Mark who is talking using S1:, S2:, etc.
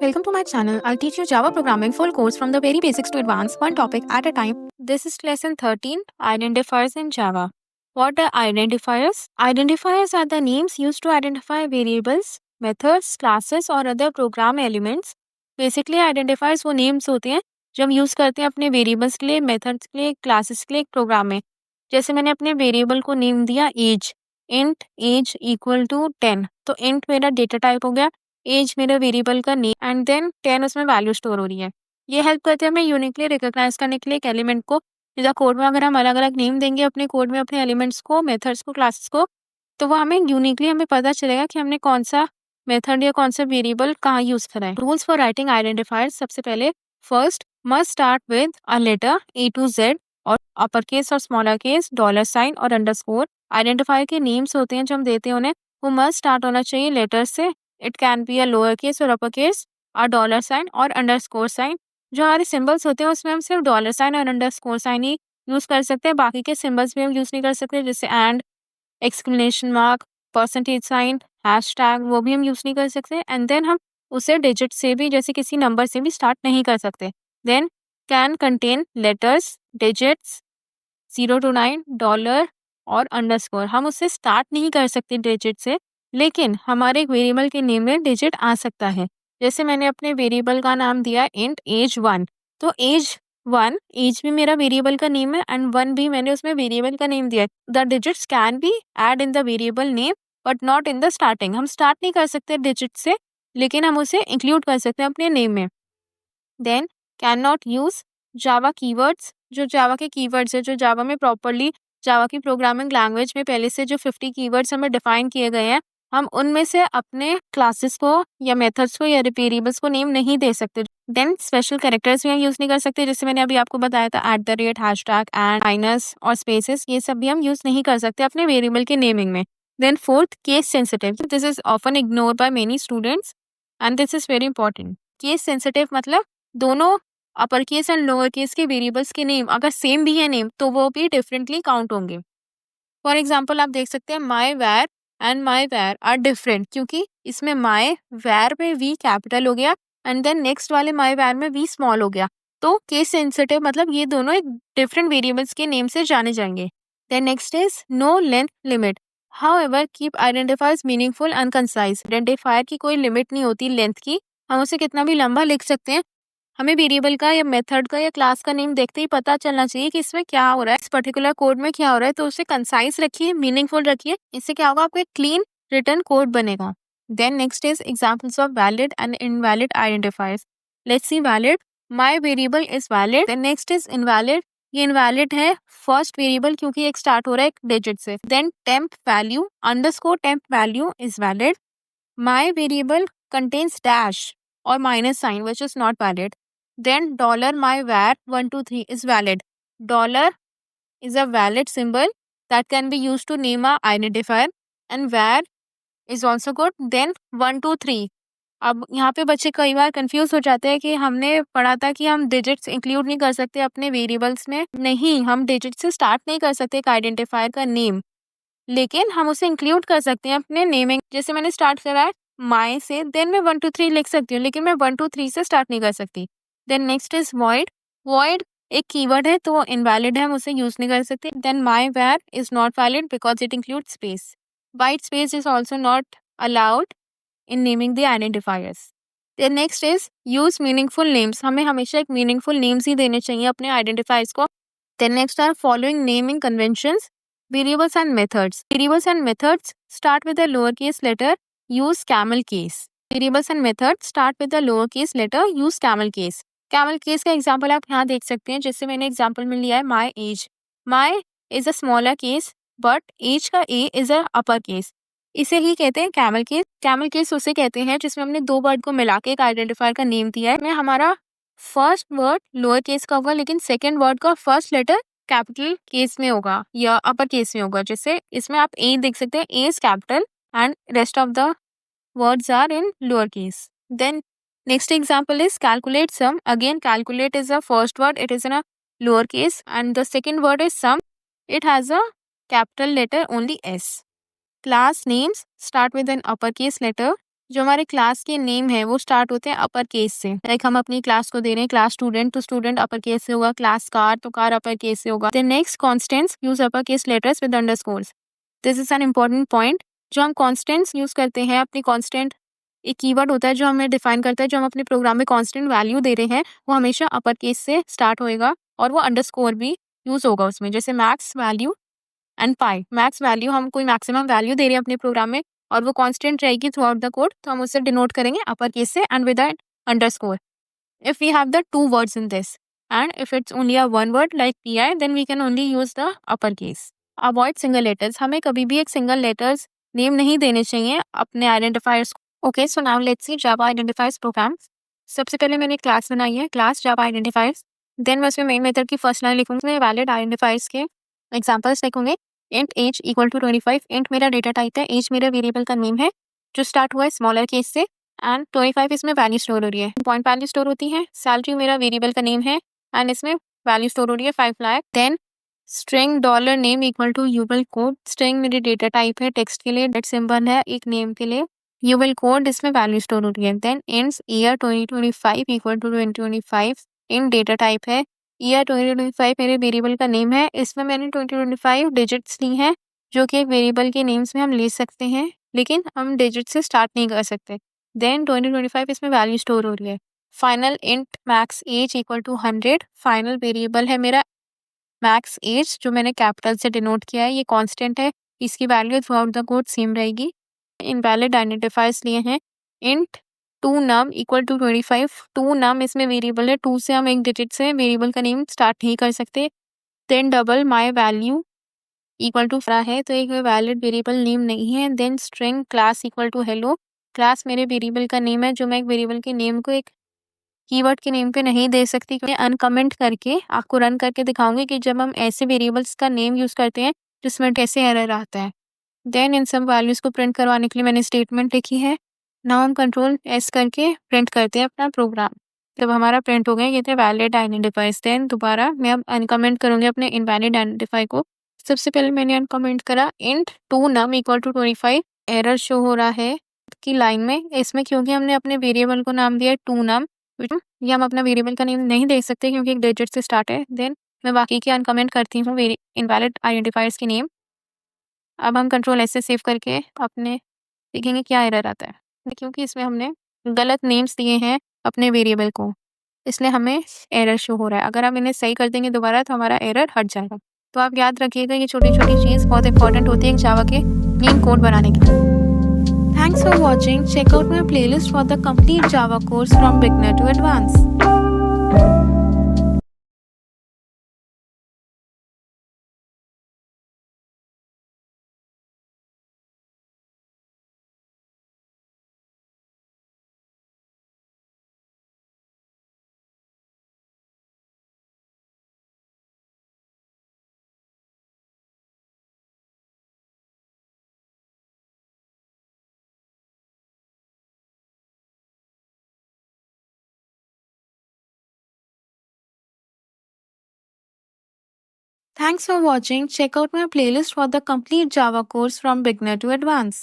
S1: Welcome to my channel. I'll teach you Java programming full course from the very basics to advanced, one topic at a time. This is lesson 13, identifiers in Java. What are identifiers? Identifiers are the names used to identify variables, methods, classes और other program elements. Basically identifiers वो names होते हैं जो हम use करते हैं अपने variables के लिए, मेथड्स के लिए, क्लासेस के लिए, एक प्रोग्राम में. जैसे मैंने अपने वेरिएबल को नेम दिया age, int age equal to 10. तो इंट मेरा डेटा टाइप हो गया, एज मेरा वेरिएबल का नेम एंड देन 10 उसमें वैल्यू स्टोर हो रही है. ये हेल्प करते हैं हमें यूनिकली रिकॉग्नाइज करने के लिए एक एलिमेंट को. जिस कोड में अगर हम अलग अलग नेम देंगे अपने कोड में अपने एलिमेंट्स को, मेथड्स को, क्लासेस को, तो वो हमें यूनिकली हमें पता चलेगा कि हमने कौन सा मेथड या कौन सा वेरिएबल कहाँ यूज करा है. Rules for writing identifiers. सबसे पहले first must start with a letter A to Z और अपर केस और स्मॉलर केस, डॉलर साइन और अंडरस्कोर. आइडेंटिफायर के नेम्स होते हैं जो हम देते हैं उन्हें, वो मस्ट स्टार्ट होना चाहिए लेटर से. It can be a lower case और अपर केस, और डॉलर साइन और अंडरस्कोर साइन. जो हमारे सिंबल्स होते हैं उसमें हम सिर्फ डॉलर साइन और अंडरस्कोर साइन ही यूज कर सकते हैं, बाकी के सिंबल्स भी हम यूज नहीं कर सकते, जैसे and, exclamation mark, percentage sign, hashtag, वो भी हम यूज नहीं कर सकते. एंड देन हम उसे डिजिट से भी, जैसे किसी नंबर से भी स्टार्ट नहीं कर सकते. Then can contain letters, digits 0 to 9, dollar और अंडरस्कोर. हम उससे स्टार्ट नहीं कर सकते डिजिट से, लेकिन हमारे एक वेरिएबल के नेम में डिजिट आ सकता है. जैसे मैंने अपने वेरिएबल का नाम दिया इंट एज 1, तो एज 1, एज भी मेरा वेरिएबल का नेम है एंड 1 भी मैंने उसमें वेरिएबल का नेम दिया है. The digits can be add in the variable name but not in the starting. हम स्टार्ट नहीं कर सकते डिजिट से, लेकिन हम उसे इंक्लूड कर सकते हैं अपने नेम में. Then can not use Java keywords. जो जावा के कीवर्ड्स है, जो जावा में प्रॉपरली जावा की प्रोग्रामिंग लैंग्वेज में पहले से जो 50 कीवर्ड्स हमें डिफाइन किए गए हैं, हम उनमें से अपने क्लासेस को या मेथड्स को या वेरिएबल्स को नेम नहीं दे सकते. देन स्पेशल कैरेक्टर्स भी हम यूज नहीं कर सकते, जैसे मैंने अभी आपको बताया था @, हैशटैग, एंड, माइनस और स्पेसेस, ये सब भी हम यूज नहीं कर सकते अपने वेरिएबल के नेमिंग में. Then fourth, case sensitive. This is often ignore by many students and this is very important. Case sensitive मतलब दोनों upper case and lower case के वेरिएबल्स के नेम अगर सेम भी है नेम, तो वो भी डिफरेंटली काउंट होंगे. फॉर एग्जाम्पल आप देख सकते हैं माई वैर एंड माई वैर आर डिफरेंट, क्योंकि इसमें माई वैर में वी कैपिटल हो गया एंड देन नेक्स्ट वाले माई वैर में वी स्मॉल हो गया. तो केस सेंसिटिव मतलब ये दोनों एक डिफरेंट वेरिएबल्स के नेम से जाने जाएंगे. Then next is no length limit. However keep identifiers meaningful and concise. Identifier की कोई लिमिट नहीं होती लेंथ की, हम उसे कितना भी लंबा लिख सकते हैं. हमें वेरिएबल का या मेथड का या क्लास का नेम देखते ही पता चलना चाहिए कि इसमें क्या हो रहा है, इस पर्टिकुलर कोड में क्या हो रहा है. तो उसे कंसाइज रखिए, मीनिंगफुल रखिए. इससे क्या होगा, आपको एक क्लीन रिटर्न कोड बनेगा. Then next is examples of valid and invalid identifiers. Let's see valid. My variable is valid. Then next is invalid. ये इनवैलिड है फर्स्ट वेरिएबल क्योंकि एक स्टार्ट हो रहा है एक डिजिट से. Then temp value underscore temp value is valid. My variable contains dash और minus sign which is not valid. Then $myvar 123 is valid. Dollar is a valid symbol that can be used to name a identifier and var is also good. Then 123. अब यहाँ पे बच्चे कई बार confuse हो जाते हैं कि हमने पढ़ा था कि हम डिजिट्स इंक्लूड नहीं कर सकते अपने वेरिएबल्स में. नहीं, हम डिजिट से स्टार्ट नहीं कर सकते एक आइडेंटिफायर का नेम, लेकिन हम उसे इंक्लूड कर सकते हैं अपने नेमिंग. जैसे मैंने स्टार्ट करा है माई से, देन मैं 123 लिख सकती हूँ, लेकिन मैं 123 से स्टार्ट नहीं कर सकती. Then next is void. void एक कीवर्ड है तो इनवैलिड है, हम उसे यूज नहीं कर सकते. Then my var is not valid because it include space. White space is also not allowed in naming the identifiers. Then next is use meaningful names. हमें हमेशा एक मीनिंगफुल नेम्स ही देने चाहिए अपने आइडेंटिफायर्स को. Then next are following naming conventions. Variables and methods. Variables and methods start with a lower case letter, use camel case. Variables and methods start with a lower case letter, use camel case. Camel case का example आप यहाँ देख सकते हैं, जैसे मैंने example में लिया है my age. My is a smaller case but age का A is a upper case. इसे ही कहते हैं कैमल केस. कैमल केस उसे कहते हैं जिसमें हमने दो वर्ड को मिला के एक आइडेंटिफायर का नेम दिया है. में हमारा फर्स्ट वर्ड लोअर केस का होगा, लेकिन सेकेंड वर्ड का फर्स्ट लेटर कैपिटल केस में होगा या अपर केस में होगा. जैसे इसमें आप ए देख सकते हैं, A is capital and rest of the words are in lowercase. Then next example is calculate sum. Again, calculate is the first word, it is in a lowercase, and the second word is sum. It has a capital letter only S. Class names start with an uppercase letter. जो हमारे class के name है वो start होते हैं अपर case से। Like हम अपनी क्लास को दे रहे हैं क्लास स्टूडेंट, तो स्टूडेंट अपर केस से होगा, क्लास कार तो कार अपर केस से होगा। The next constants use upper case letters with underscores. This is an important point. जो हम कॉन्स्टेंट्स यूज करते हैं, अपनी कॉन्स्टेंट एक कीवर्ड होता है जो हमें डिफाइन करता है, जो हम अपने प्रोग्राम में कॉन्स्टेंट वैल्यू दे रहे हैं वो हमेशा अपर केस से स्टार्ट होएगा और वो अंडरस्कोर भी यूज होगा उसमें। जैसे max value and pi, max value हम कोई मैक्सिमम वैल्यू दे रहे हैं अपने प्रोग्राम में और वो कांस्टेंट रहेगी थ्रू आउट द कोड, तो हम उसे डिनोट करेंगे अपर केस से end with an underscore. If we have the two words in this and if it's only a one word like P then we can only use the upper case. Avoid single letters, हमें कभी भी एक single letters name नहीं देने चाहिए अपने identifiers को। Okay, so now let's see Java identifiers program. सबसे पहले मैंने क्लास बनाई है, क्लास जावा आइडेंटिफायर्स। देन मैं उसमें मेन मेथड की फर्स्ट लाइन लिखूंगी, वैलिड आइडेंटिफायर्स के एग्जांपल्स लिखूंगे। Int age equal to 25, int मेरा डेटा टाइप है, एज मेरा वेरिएबल का नेम है जो स्टार्ट हुआ है स्मॉलर केस से एंड 25 इसमें वैल्यू स्टोर हो रही है, पॉइंट वैल्यू स्टोर होती है। सैलरी मेरा वेरिएबल का नेम है एंड इसमें वैल्यू स्टोर हो रही है 5 lakh. Then string dollar name equal to यूबल कोड, स्ट्रिंग मेरी डेटा टाइप है, टेक्स्ट के लिए डेट सिंबल है, एक नेम के लिए यूबल कोड, इसमें वैल्यू स्टोर हो रही है। Then ints year 2025 equal to 2025, इन डेटा टाइप है, ईयर 2025 मेरे वेरिएबल का नेम है, इसमें मैंने 2025 डिजिट्स ली हैं जो कि एक वेरिएबल के नेम्स में हम ले सकते हैं लेकिन हम डिजिट से स्टार्ट नहीं कर सकते। देन 2025 इसमें वैल्यू स्टोर हो रही है। Final int max age equal to 100, final variable है मेरा मैक्स एज जो मैंने कैपिटल से डिनोट किया है, ये कांस्टेंट है, इसकी value throughout the code same रहेगी। इनवैलिड आइडेंटिफायर्स लिए हैं, int two num equal to 25, two num इसमें वेरिएबल है, टू से हम एक डिजिट से वेरिएबल का नेम स्टार्ट नहीं कर सकते। Then double my value equal to है तो एक वैलिड वेरिएबल नेम नहीं है। Then string class equal to hello, class मेरे वेरिएबल का नेम है जो मैं एक वेरिएबल के नेम को एक कीवर्ड के नेम पे नहीं दे सकती। मैं अनकमेंट करके आपको रन करके दिखाऊंगी कि जब हम ऐसे वेरिएबल्स का नेम यूज करते हैं जिसमें कैसे एरर आता है। देन इन सब वैल्यूज को प्रिंट करवाने के लिए मैंने स्टेटमेंट लिखी है। नाउ हम कंट्रोल एस करके प्रिंट करते हैं अपना प्रोग्राम। जब हमारा प्रिंट हो गया ये थे वैलिड आइडेंटिफायर्स। देन दोबारा मैं अब अनकमेंट करूंगी अपने इनवैलिड आइडेंटिफाई को। सबसे पहले मैंने अनकमेंट करा int two num equal to 25, error show हो रहा है की लाइन में, इसमें क्योंकि हमने अपने वेरिएबल को नाम दिया टू नम, ये हम अपना वेरिएबल का नेम नहीं दे सकते क्योंकि एक डिजिट से स्टार्ट है। देन मैं बाकी के अनकमेंट करती हूँ इनवैलिड आइडेंटिफायर्स के नेम। अब हम कंट्रोल ऐसे सेव करके अपने देखेंगे क्या एरर आता है, क्योंकि इसमें हमने गलत नेम्स दिए हैं अपने वेरिएबल को, इसलिए हमें एरर शो हो रहा है। अगर हम इन्हें सही कर देंगे दोबारा तो हमारा एरर हट जाएगा। तो आप याद रखिएगा ये छोटी छोटी चीज़ बहुत इंपॉर्टेंट होती है जावा के क्लीन कोड बनाने के लिए। Thanks for watching, check out my playlist for the complete Java course from beginner to advance. Thanks for watching. Check out my playlist for the complete Java course from beginner to advanced.